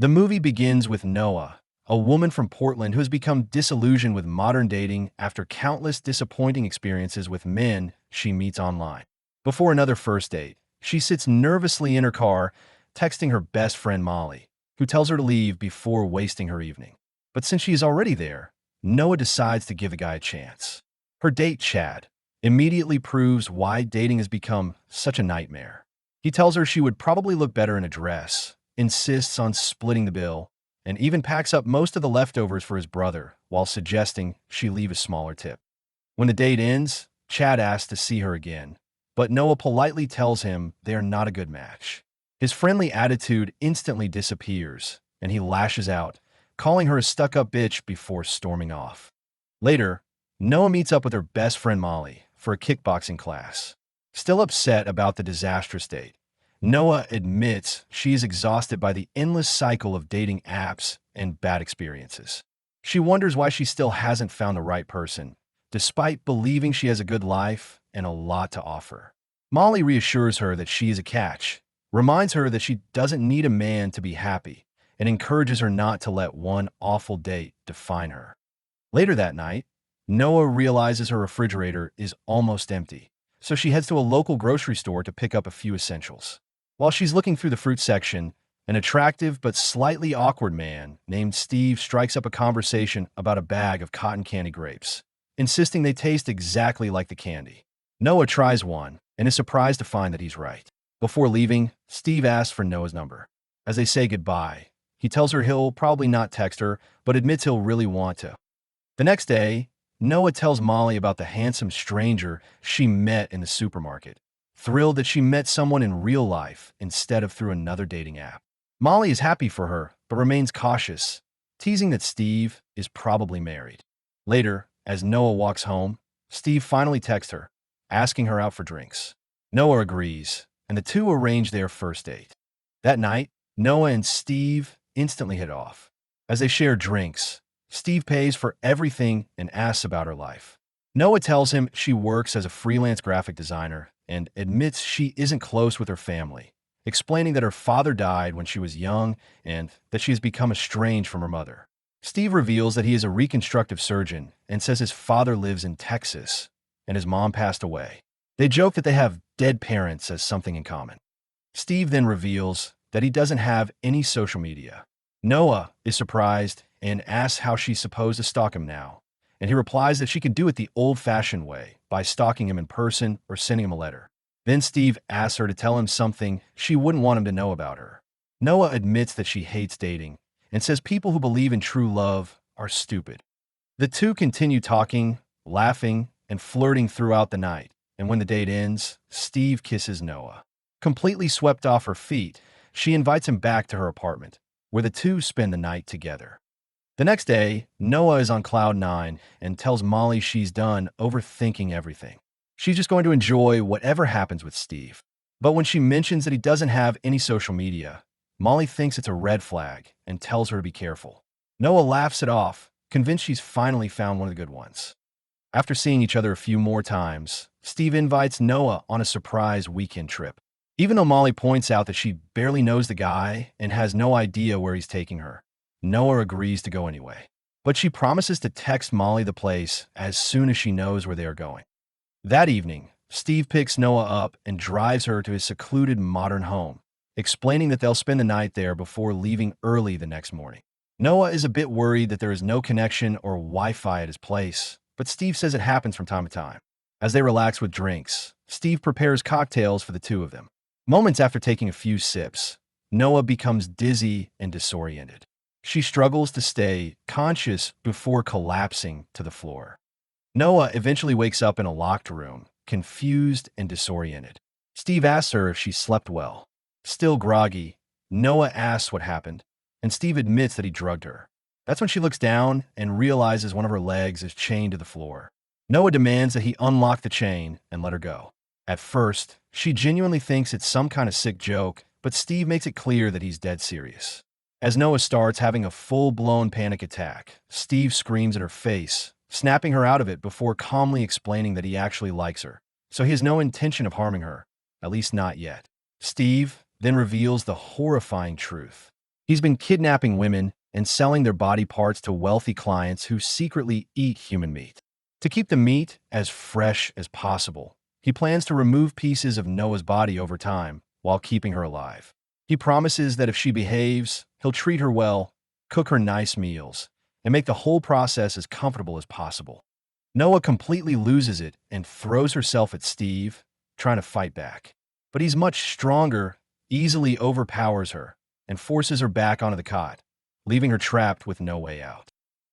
The movie begins with Noah, a woman from Portland who has become disillusioned with modern dating after countless disappointing experiences with men she meets online. Before another first date, she sits nervously in her car, texting her best friend Molly, who tells her to leave before wasting her evening. But since she is already there, Noah decides to give the guy a chance. Her date, Chad, immediately proves why dating has become such a nightmare. He tells her she would probably look better in a dress, insists on splitting the bill, and even packs up most of the leftovers for his brother while suggesting she leave a smaller tip. When the date ends, Chad asks to see her again, but Noah politely tells him they are not a good match. His friendly attitude instantly disappears, and he lashes out, calling her a stuck-up bitch before storming off. Later, Noah meets up with her best friend Molly for a kickboxing class. Still upset about the disastrous date, Noah admits she is exhausted by the endless cycle of dating apps and bad experiences. She wonders why she still hasn't found the right person, despite believing she has a good life and a lot to offer. Molly reassures her that she is a catch, reminds her that she doesn't need a man to be happy, and encourages her not to let one awful date define her. Later that night, Noah realizes her refrigerator is almost empty, so she heads to a local grocery store to pick up a few essentials. While she's looking through the fruit section, an attractive but slightly awkward man named Steve strikes up a conversation about a bag of cotton candy grapes, insisting they taste exactly like the candy. Noah tries one and is surprised to find that he's right. Before leaving, Steve asks for Noah's number. As they say goodbye, he tells her he'll probably not text her, but admits he'll really want to. The next day, Noah tells Molly about the handsome stranger she met in the supermarket, thrilled that she met someone in real life instead of through another dating app. Molly is happy for her, but remains cautious, teasing that Steve is probably married. Later, as Noah walks home, Steve finally texts her, asking her out for drinks. Noah agrees, and the two arrange their first date. That night, Noah and Steve instantly hit off. As they share drinks, Steve pays for everything and asks about her life. Noah tells him she works as a freelance graphic designer and admits she isn't close with her family, explaining that her father died when she was young and that she has become estranged from her mother. Steve reveals that he is a reconstructive surgeon and says his father lives in Texas and his mom passed away. They joke that they have dead parents as something in common. Steve then reveals that he doesn't have any social media. Noah is surprised and asks how she's supposed to stalk him now, and he replies that she could do it the old-fashioned way, by stalking him in person or sending him a letter. Then Steve asks her to tell him something she wouldn't want him to know about her. Noah admits that she hates dating and says people who believe in true love are stupid. The two continue talking, laughing, and flirting throughout the night, and when the date ends, Steve kisses Noah. Completely swept off her feet, she invites him back to her apartment, where the two spend the night together. The next day, Noah is on cloud nine and tells Molly she's done overthinking everything. She's just going to enjoy whatever happens with Steve. But when she mentions that he doesn't have any social media, Molly thinks it's a red flag and tells her to be careful. Noah laughs it off, convinced she's finally found one of the good ones. After seeing each other a few more times, Steve invites Noah on a surprise weekend trip. Even though Molly points out that she barely knows the guy and has no idea where he's taking her, Noah agrees to go anyway. But she promises to text Molly the place as soon as she knows where they are going. That evening, Steve picks Noah up and drives her to his secluded modern home, explaining that they'll spend the night there before leaving early the next morning. Noah is a bit worried that there is no connection or Wi-Fi at his place, but Steve says it happens from time to time. As they relax with drinks, Steve prepares cocktails for the two of them. Moments after taking a few sips, Noah becomes dizzy and disoriented. She struggles to stay conscious before collapsing to the floor. Noah eventually wakes up in a locked room, confused and disoriented. Steve asks her if she slept well. Still groggy, Noah asks what happened, and Steve admits that he drugged her. That's when she looks down and realizes one of her legs is chained to the floor. Noah demands that he unlock the chain and let her go. At first, she genuinely thinks it's some kind of sick joke, but Steve makes it clear that he's dead serious. As Noah starts having a full-blown panic attack, Steve screams in her face, snapping her out of it before calmly explaining that he actually likes her, so he has no intention of harming her, at least not yet. Steve then reveals the horrifying truth. He's been kidnapping women and selling their body parts to wealthy clients who secretly eat human meat. To keep the meat as fresh as possible, he plans to remove pieces of Noah's body over time while keeping her alive. He promises that if she behaves, he'll treat her well, cook her nice meals, and make the whole process as comfortable as possible. Noah completely loses it and throws herself at Steve, trying to fight back. But he's much stronger, easily overpowers her, and forces her back onto the cot, leaving her trapped with no way out.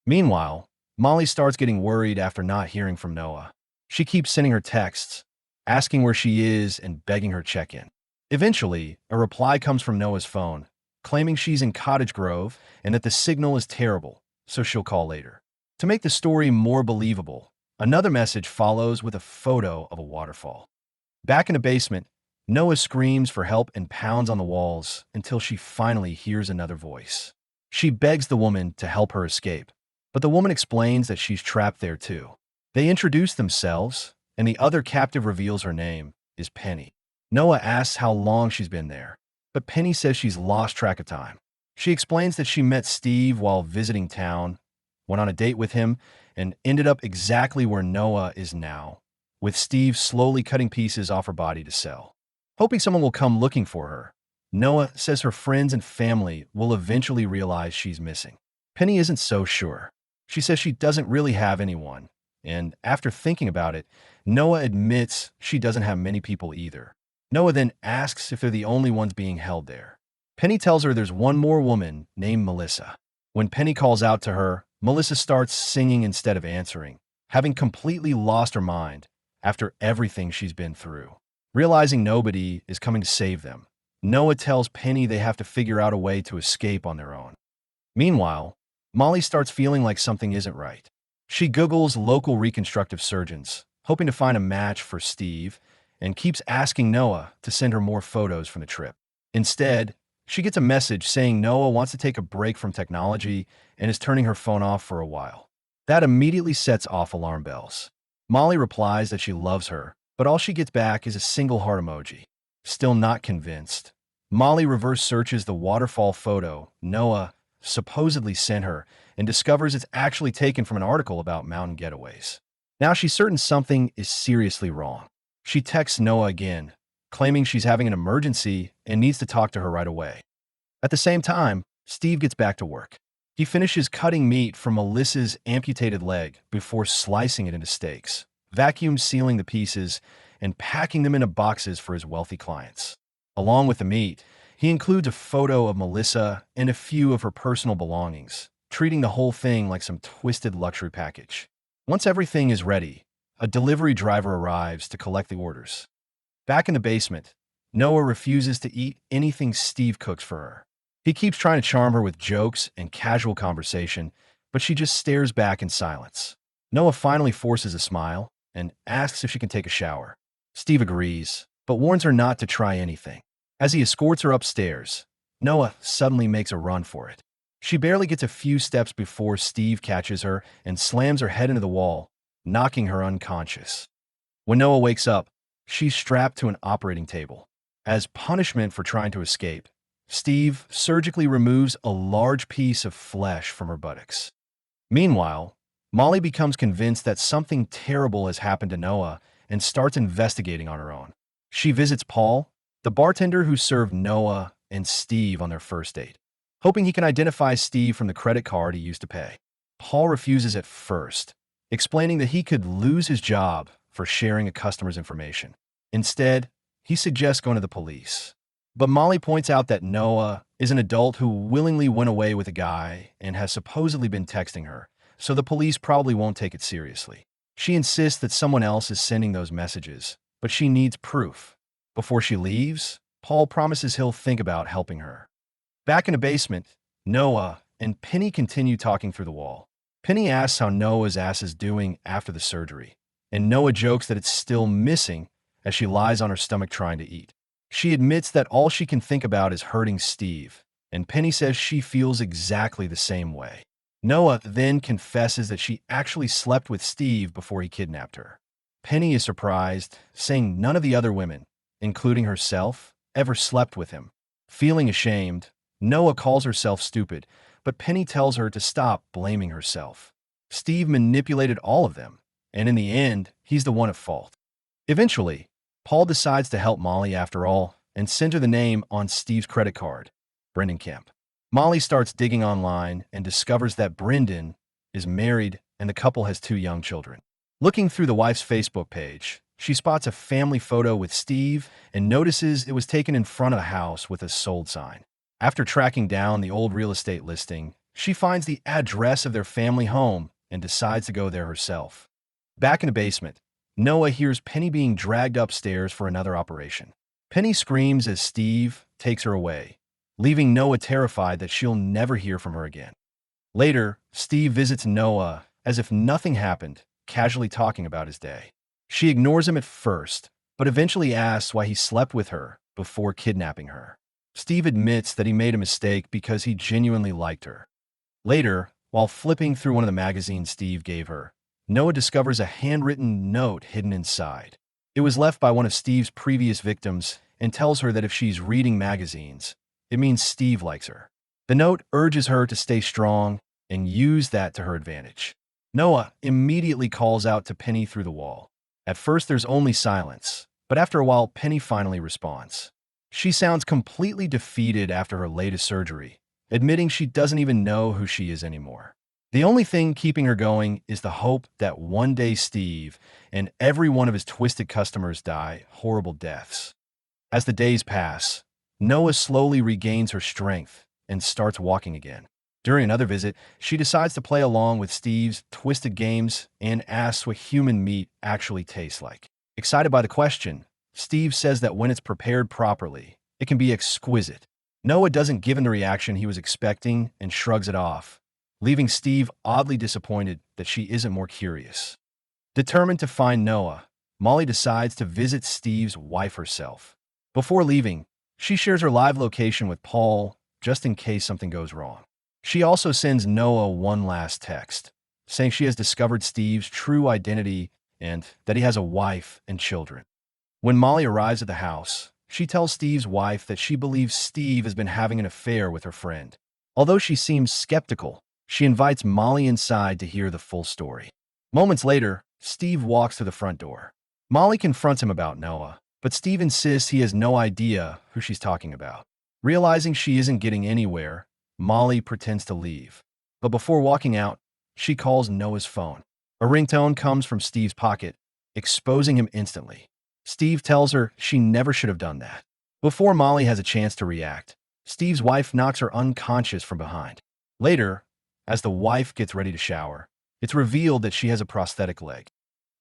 Meanwhile, Molly starts getting worried after not hearing from Noah. She keeps sending her texts, asking where she is and begging her check in. Eventually, a reply comes from Noah's phone, claiming she's in Cottage Grove and that the signal is terrible, so she'll call later. To make the story more believable, another message follows with a photo of a waterfall. Back in the basement, Noah screams for help and pounds on the walls until she finally hears another voice. She begs the woman to help her escape, but the woman explains that she's trapped there too. They introduce themselves, and the other captive reveals her name is Penny. Noah asks how long she's been there, but Penny says she's lost track of time. She explains that she met Steve while visiting town, went on a date with him, and ended up exactly where Noah is now, with Steve slowly cutting pieces off her body to sell. Hoping someone will come looking for her, Noah says her friends and family will eventually realize she's missing. Penny isn't so sure. She says she doesn't really have anyone, and after thinking about it, Noah admits she doesn't have many people either. Noah then asks if they're the only ones being held there. Penny tells her there's one more woman named Melissa. When Penny calls out to her, Melissa starts singing instead of answering, having completely lost her mind after everything she's been through. Realizing nobody is coming to save them, Noah tells Penny they have to figure out a way to escape on their own. Meanwhile, Molly starts feeling like something isn't right. She Googles local reconstructive surgeons, hoping to find a match for Steve, and keeps asking Noah to send her more photos from the trip. Instead, she gets a message saying Noah wants to take a break from technology and is turning her phone off for a while. That immediately sets off alarm bells. Molly replies that she loves her, but all she gets back is a single heart emoji. Still not convinced, Molly reverse searches the waterfall photo Noah supposedly sent her and discovers it's actually taken from an article about mountain getaways. Now she's certain something is seriously wrong. She texts Noah again, claiming she's having an emergency and needs to talk to her right away. At the same time, Steve gets back to work. He finishes cutting meat from Melissa's amputated leg before slicing it into steaks, vacuum sealing the pieces, and packing them into boxes for his wealthy clients. Along with the meat, he includes a photo of Melissa and a few of her personal belongings, treating the whole thing like some twisted luxury package. Once everything is ready, a delivery driver arrives to collect the orders. Back in the basement, Noah refuses to eat anything Steve cooks for her. He keeps trying to charm her with jokes and casual conversation, but she just stares back in silence. Noah finally forces a smile and asks if she can take a shower. Steve agrees, but warns her not to try anything. As he escorts her upstairs, Noah suddenly makes a run for it. She barely gets a few steps before Steve catches her and slams her head into the wall, knocking her unconscious. When Noah wakes up, she's strapped to an operating table. As punishment for trying to escape, Steve surgically removes a large piece of flesh from her buttocks. Meanwhile, Molly becomes convinced that something terrible has happened to Noah and starts investigating on her own. She visits Paul, the bartender who served Noah and Steve on their first date, hoping he can identify Steve from the credit card he used to pay. Paul refuses at first, explaining that he could lose his job for sharing a customer's information. Instead, he suggests going to the police. But Molly points out that Noah is an adult who willingly went away with a guy and has supposedly been texting her, so the police probably won't take it seriously. She insists that someone else is sending those messages, but she needs proof. Before she leaves, Paul promises he'll think about helping her. Back in the basement, Noah and Penny continue talking through the wall. Penny asks how Noah's ass is doing after the surgery, and Noah jokes that it's still missing as she lies on her stomach trying to eat. She admits that all she can think about is hurting Steve, and Penny says she feels exactly the same way. Noah then confesses that she actually slept with Steve before he kidnapped her. Penny is surprised, saying none of the other women, including herself, ever slept with him. Feeling ashamed, Noah calls herself stupid, but Penny tells her to stop blaming herself. Steve manipulated all of them, and in the end, he's the one at fault. Eventually, Paul decides to help Molly after all and send her the name on Steve's credit card, Brendan Kemp. Molly starts digging online and discovers that Brendan is married and the couple has 2 young children. Looking through the wife's Facebook page, she spots a family photo with Steve and notices it was taken in front of a house with a sold sign. After tracking down the old real estate listing, she finds the address of their family home and decides to go there herself. Back in the basement, Noah hears Penny being dragged upstairs for another operation. Penny screams as Steve takes her away, leaving Noah terrified that she'll never hear from her again. Later, Steve visits Noah as if nothing happened, casually talking about his day. She ignores him at first, but eventually asks why he slept with her before kidnapping her. Steve admits that he made a mistake because he genuinely liked her. Later, while flipping through one of the magazines Steve gave her, Noah discovers a handwritten note hidden inside. It was left by one of Steve's previous victims and tells her that if she's reading magazines, it means Steve likes her. The note urges her to stay strong and use that to her advantage. Noah immediately calls out to Penny through the wall. At first, there's only silence, but after a while, Penny finally responds. She sounds completely defeated after her latest surgery, admitting she doesn't even know who she is anymore. The only thing keeping her going is the hope that one day Steve and every one of his twisted customers die horrible deaths. As the days pass, Noah slowly regains her strength and starts walking again. During another visit, she decides to play along with Steve's twisted games and asks what human meat actually tastes like. Excited by the question, Steve says that when it's prepared properly, it can be exquisite. Noah doesn't give him the reaction he was expecting and shrugs it off, leaving Steve oddly disappointed that she isn't more curious. Determined to find Noah, Molly decides to visit Steve's wife herself. Before leaving, she shares her live location with Paul just in case something goes wrong. She also sends Noah one last text, saying she has discovered Steve's true identity and that he has a wife and children. When Molly arrives at the house, she tells Steve's wife that she believes Steve has been having an affair with her friend. Although she seems skeptical, she invites Molly inside to hear the full story. Moments later, Steve walks to the front door. Molly confronts him about Noah, but Steve insists he has no idea who she's talking about. Realizing she isn't getting anywhere, Molly pretends to leave. But before walking out, she calls Noah's phone. A ringtone comes from Steve's pocket, exposing him instantly. Steve tells her she never should have done that. Before Molly has a chance to react, Steve's wife knocks her unconscious from behind. Later, as the wife gets ready to shower, it's revealed that she has a prosthetic leg.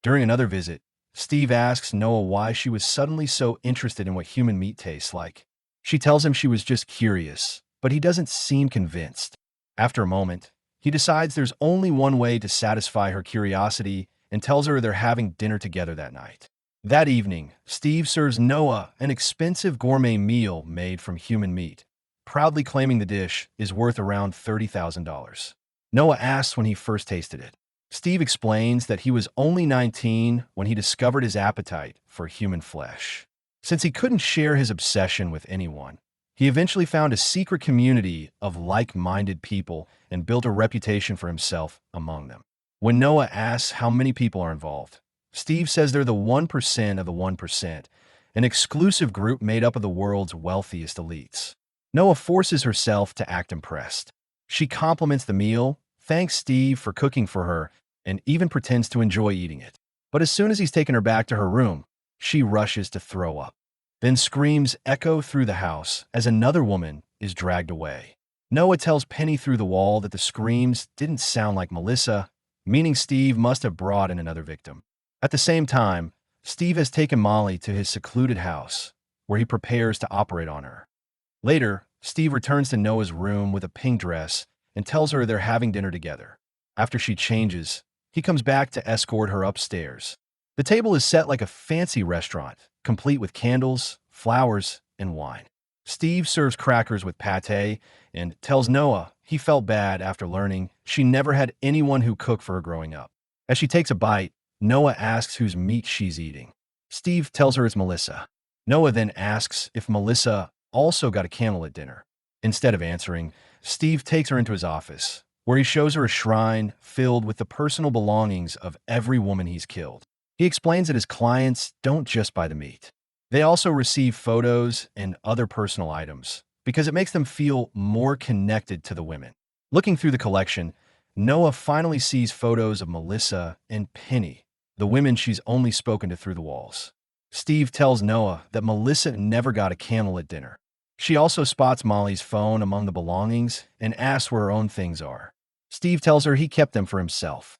During another visit, Steve asks Noah why she was suddenly so interested in what human meat tastes like. She tells him she was just curious, but he doesn't seem convinced. After a moment, he decides there's only one way to satisfy her curiosity and tells her they're having dinner together that night. That evening, Steve serves Noah an expensive gourmet meal made from human meat, proudly claiming the dish is worth around $30,000. Noah asks when he first tasted it. Steve explains that he was only 19 when he discovered his appetite for human flesh. Since he couldn't share his obsession with anyone, he eventually found a secret community of like-minded people and built a reputation for himself among them. When Noah asks how many people are involved, Steve says they're the 1% of the 1%, an exclusive group made up of the world's wealthiest elites. Noah forces herself to act impressed. She compliments the meal, thanks Steve for cooking for her, and even pretends to enjoy eating it. But as soon as he's taken her back to her room, she rushes to throw up. Then screams echo through the house as another woman is dragged away. Noah tells Penny through the wall that the screams didn't sound like Melissa, meaning Steve must have brought in another victim. At the same time, Steve has taken Molly to his secluded house, where he prepares to operate on her. Later, Steve returns to Noah's room with a pink dress and tells her they're having dinner together. After she changes, he comes back to escort her upstairs. The table is set like a fancy restaurant, complete with candles, flowers, and wine. Steve serves crackers with pâté and tells Noah he felt bad after learning she never had anyone who cooked for her growing up. As she takes a bite, Noah asks whose meat she's eating. Steve tells her it's Melissa. Noah then asks if Melissa also got a candle at dinner. Instead of answering, Steve takes her into his office, where he shows her a shrine filled with the personal belongings of every woman he's killed. He explains that his clients don't just buy the meat. They also receive photos and other personal items because it makes them feel more connected to the women. Looking through the collection, Noah finally sees photos of Melissa and Penny, the women she's only spoken to through the walls. Steve tells Noah that Melissa never got a candle at dinner. She also spots Molly's phone among the belongings and asks where her own things are. Steve tells her he kept them for himself.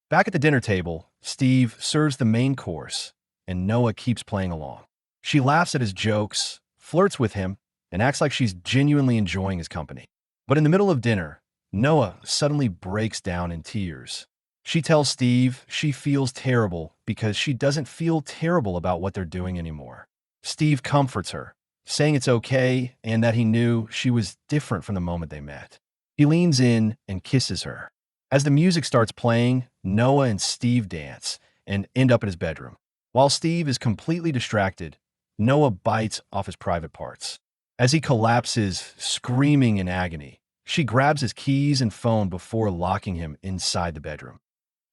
Back at the dinner table, Steve serves the main course, and Noah keeps playing along. She laughs at his jokes, flirts with him, and acts like she's genuinely enjoying his company. But in the middle of dinner, Noah suddenly breaks down in tears. She tells Steve she feels terrible because she doesn't feel terrible about what they're doing anymore. Steve comforts her, saying it's okay and that he knew she was different from the moment they met. He leans in and kisses her. As the music starts playing, Noah and Steve dance and end up in his bedroom. While Steve is completely distracted, Noah bites off his private parts. As he collapses, screaming in agony, she grabs his keys and phone before locking him inside the bedroom.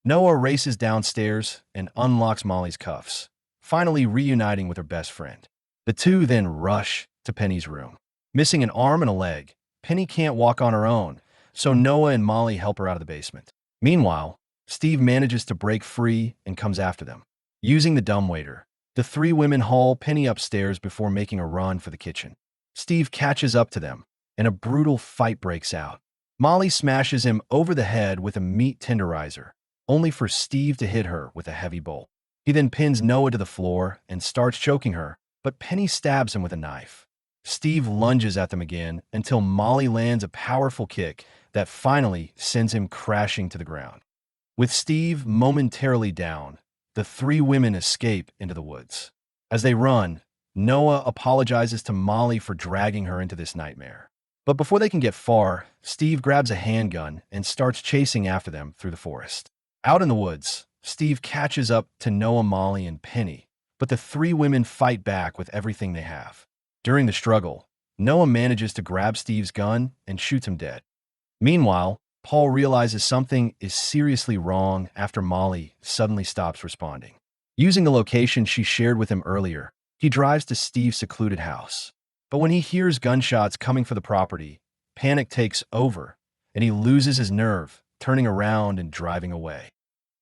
Noah races downstairs and unlocks Molly's cuffs, finally reuniting with her best friend. The two then rush to Penny's room. Missing an arm and a leg, Penny can't walk on her own, so Noah and Molly help her out of the basement. Meanwhile, Steve manages to break free and comes after them. Using the dumbwaiter, the three women haul Penny upstairs before making a run for the kitchen. Steve catches up to them, and a brutal fight breaks out. Molly smashes him over the head with a meat tenderizer, only for Steve to hit her with a heavy bolt. He then pins Noah to the floor and starts choking her, but Penny stabs him with a knife. Steve lunges at them again until Molly lands a powerful kick that finally sends him crashing to the ground. With Steve momentarily down, the three women escape into the woods. As they run, Noah apologizes to Molly for dragging her into this nightmare. But before they can get far, Steve grabs a handgun and starts chasing after them through the forest. Out in the woods, Steve catches up to Noah, Molly, and Penny, but the three women fight back with everything they have. During the struggle, Noah manages to grab Steve's gun and shoots him dead. Meanwhile, Paul realizes something is seriously wrong after Molly suddenly stops responding. Using the location she shared with him earlier, he drives to Steve's secluded house. But when he hears gunshots coming for the property, panic takes over, and he loses his nerve, turning around and driving away.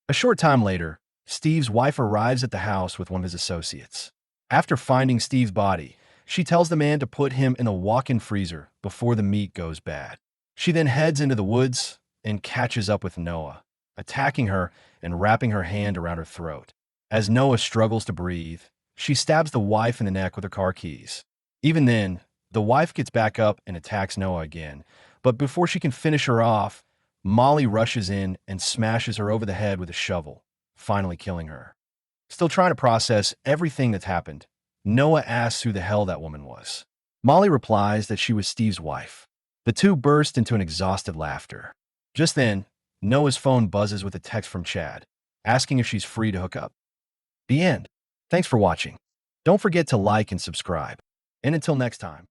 A short time later, Steve's wife arrives at the house with one of his associates. After finding Steve's body, she tells the man to put him in a walk-in freezer before the meat goes bad. She then heads into the woods and catches up with Noah, attacking her and wrapping her hand around her throat. As Noah struggles to breathe, she stabs the wife in the neck with her car keys. Even then, the wife gets back up and attacks Noah again, but before she can finish her off, Molly rushes in and smashes her over the head with a shovel, finally killing her. Still trying to process everything that's happened, Noah asks who the hell that woman was. Molly replies that she was Steve's wife. The two burst into an exhausted laughter. Just then, Noah's phone buzzes with a text from Chad, asking if she's free to hook up. The end. Thanks for watching. Don't forget to like and subscribe. And until next time.